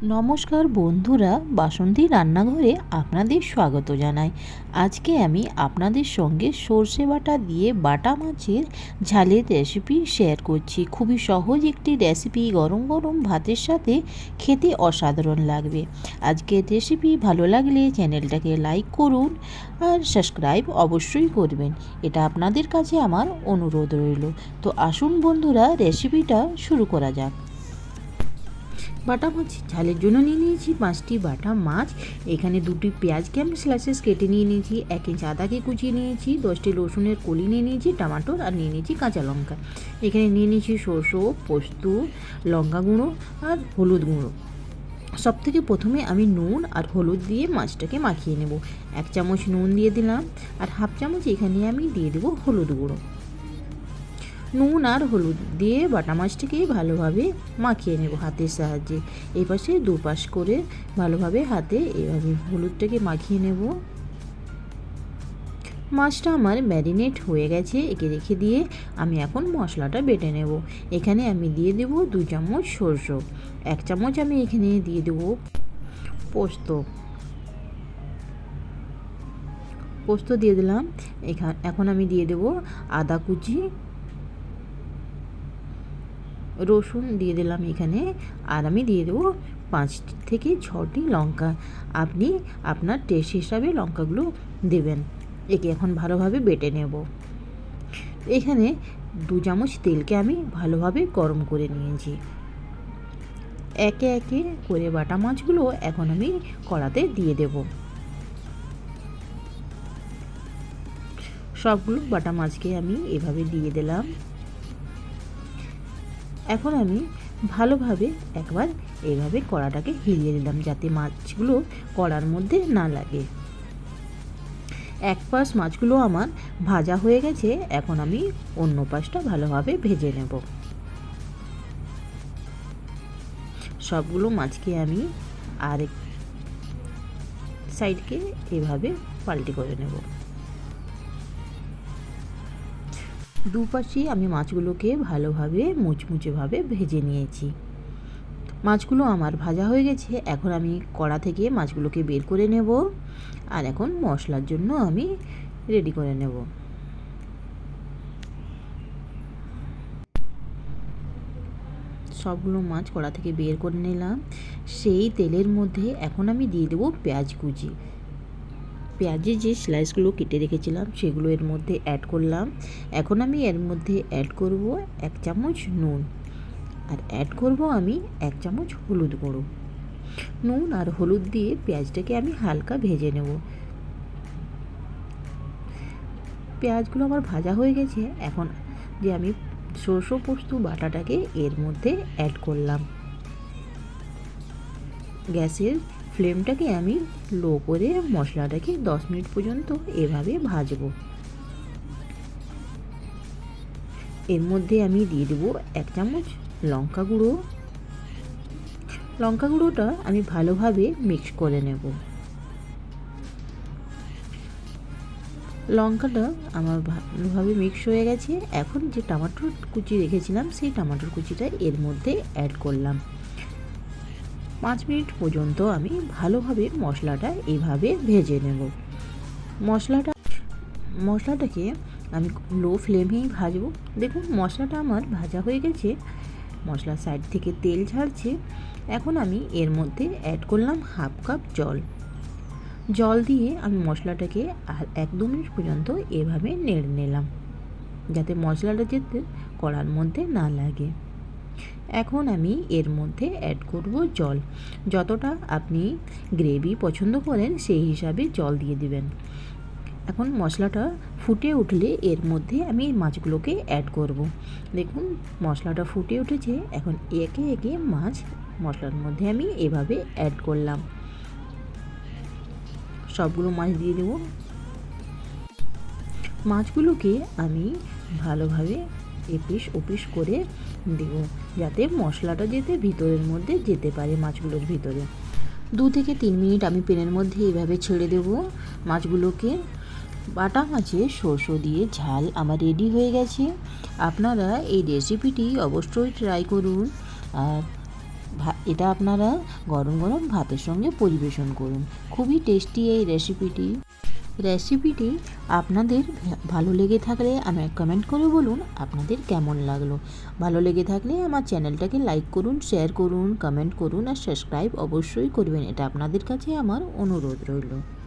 নমস্কার বন্ধুরা, বাসন্তী রান্নাঘরে আপনাদের স্বাগত জানাই। আজকে আমি আপনাদের সঙ্গে সর্ষে বাটা দিয়ে বাটা মাছের ঝালের রেসিপি শেয়ার করছি। খুবই সহজ একটি রেসিপি, গরম গরম ভাতের সাথে খেতে অসাধারণ লাগবে। আজকের রেসিপি ভালো লাগলে চ্যানেলটাকে লাইক করুন আর সাবস্ক্রাইব অবশ্যই করবেন, এটা আপনাদের কাছে আমার অনুরোধ রইল। তো আসুন বন্ধুরা, রেসিপিটা শুরু করা যাক। বাটা মাছ ঝালের জন্য নিয়ে নিয়েছি 5টি বাটা মাছ। এখানে 2টি পেঁয়াজকে আমি স্লাইসেস কেটে নিয়ে নিয়েছি, 1 ইঞ্চ আদাকে কুচিয়ে নিয়েছি, 10টি রসুনের কলি নিয়ে নিয়েছি, টমাটোর আর নিয়ে নিয়েছি কাঁচা লঙ্কা। এখানে নিয়ে নিয়েছি সরষে, পোস্ত, লঙ্কা গুঁড়ো আর হলুদ গুঁড়ো। সবথেকে প্রথমে আমি নুন আর হলুদ দিয়ে মাছটাকে মাখিয়ে নেব। 1 চামচ নুন দিয়ে দিলাম আর হাফ চামচ এখানে আমি দিয়ে দেবো হলুদ গুঁড়ো। নুন আর হলুদ দিয়ে বাটা মাছটিকে ভালোভাবে মাখিয়ে নেব হাতের সাহায্যে। এই পাশে দুপাশ করে ভালোভাবে হাতে এভাবে হলুদটাকে মাখিয়ে নেব। মাছটা আমার ম্যারিনেট হয়ে গেছে, একে রেখে দিয়ে আমি এখন মশলাটা বেটে নেব। এখানে আমি দিয়ে দেব 2 চামচ সরষে, 1 চামচ আমি এখানে দিয়ে দেব পোস্ত দিয়ে দিলাম। এখন আমি দিয়ে দেব আদা কুচি, রসুন দিয়ে দিলাম এখানে, আর আমি দিয়ে দেবো 5 থেকে 6টি লঙ্কা। আপনি আপনার টেস্ট হিসাবে লঙ্কাগুলো দেবেন। একে এখন ভালোভাবে বেটে নেব। এখানে 2 চামচ তেলকে আমি ভালোভাবে গরম করে নিয়েছি। একে একে করে বাটা মাছগুলো এখন আমি কড়াতে দিয়ে দেব। সবগুলো বাটা মাছকে আমি এভাবে দিয়ে দিলাম। এখন আমি ভালোভাবে একবার এইভাবে কড়াটাকে হিলিয়ে দিলাম, যাতে মাছগুলো কড়ার মধ্যে না লাগে। এক পাশ মাছগুলো আমার ভাজা হয়ে গেছে, এখন আমি অন্য পাশটা ভালোভাবে ভেজে নেব। সবগুলো মাছকে আমি আরেক সাইডকে এভাবে পাল্টি করে নেব। দুপাশেই আমি মাছগুলোকে ভালোভাবে মুচমুচেভাবে ভেজে নিয়েছি। মাছগুলো আমার ভাজা হয়ে গেছে, এখন আমি কড়া থেকে মাছগুলোকে বের করে নেব আর এখন মশলার জন্য আমি রেডি করে নেব। সবগুলো মাছ কড়া থেকে বের করে নিলাম। সেই তেলের মধ্যে এখন আমি দিয়ে দেবো পেঁয়াজ কুচি। পেঁয়াজের যে স্লাইসগুলো কেটে রেখেছিলাম সেগুলো এর মধ্যে অ্যাড করলাম। এখন আমি এর মধ্যে অ্যাড করব 1 চামচ নুন আর অ্যাড করব আমি 1 চামচ হলুদ গুঁড়ো। নুন আর হলুদ দিয়ে পেঁয়াজটাকে আমি হালকা ভেজে নেব। পেঁয়াজগুলো আমার ভাজা হয়ে গেছে, এখন যে আমি সরষে পোস্ত বাটাটাকে এর মধ্যে অ্যাড করলাম। গ্যাসের ফ্লেমটাকে আমি লো করে মশলাটাকে 10 মিনিট পর্যন্ত এভাবে ভাজবো। এর মধ্যে আমি দিয়ে দেবো 1 চামচ লঙ্কা গুঁড়ো। লঙ্কা গুঁড়োটা আমি ভালোভাবে মিক্স করে নেব। লঙ্কাটা আমার ভালোভাবে মিক্স হয়ে গেছে। এখন যে টমেটোর কুচি রেখেছিলাম সেই টমেটোর কুচিটা এর মধ্যে অ্যাড করলাম। 5 মিনিট পর্যন্ত আমি ভালোভাবে মশলাটা এইভাবে ভেজে নেব। মশলাটাকে আমি লো ফ্লেমেই ভাজবো। দেখুন মশলাটা আমার ভাজা হয়ে গেছে, মশলার সাইড থেকে তেল ছাড়ছে। এখন আমি এর মধ্যে অ্যাড করলাম হাফ কাপ জল দিয়ে আমি মশলাটাকে আর 1-2 মিনিট পর্যন্ত এভাবে নেড়ে নিলাম, যাতে মশলাটা যেতে কড়ার মধ্যে না লাগে। এখন আমি এর মধ্যে অ্যাড করব জল। যতটা আপনি গ্রেভি পছন্দ করেন সেই হিসাবে জল দিয়ে দিবেন। এখন মশলাটা ফুটে উঠলে এর মধ্যে আমি মাছগুলোকে অ্যাড করব। দেখুন মশলাটা ফুটে উঠেছে, এখন একে একে মাছ মশলার মধ্যে আমি এভাবে অ্যাড করলাম। সবগুলো মাছ দিয়ে দেব। মাছগুলোকে আমি ভালোভাবে এপিস ওপিস করে দেব, যাতে মশলাটা যেতে ভিতরের মধ্যে যেতে পারে মাছগুলোর ভিতরে। 2 থেকে 3 মিনিট আমি প্যানের মধ্যে এভাবে ছেড়ে দেব মাছগুলোকে। বাটা মাছের সরষে দিয়ে ঝাল আমার রেডি হয়ে গেছে। আপনারা এই রেসিপিটি অবশ্যই ট্রাই করুন আর এটা আপনারা গরম গরম ভাতের সঙ্গে পরিবেশন করুন। খুবই টেস্টি এই রেসিপিটি আপনাদের ভালো লেগে থাকলে আমায় কমেন্ট করে বলুন আপনাদের কেমন লাগলো। ভালো লেগে থাকলে আমার চ্যানেলটাকে লাইক করুন, শেয়ার করুন, কমেন্ট করুন আর সাবস্ক্রাইব অবশ্যই করবেন। এটা আপনাদের কাছে আমার অনুরোধ রইল।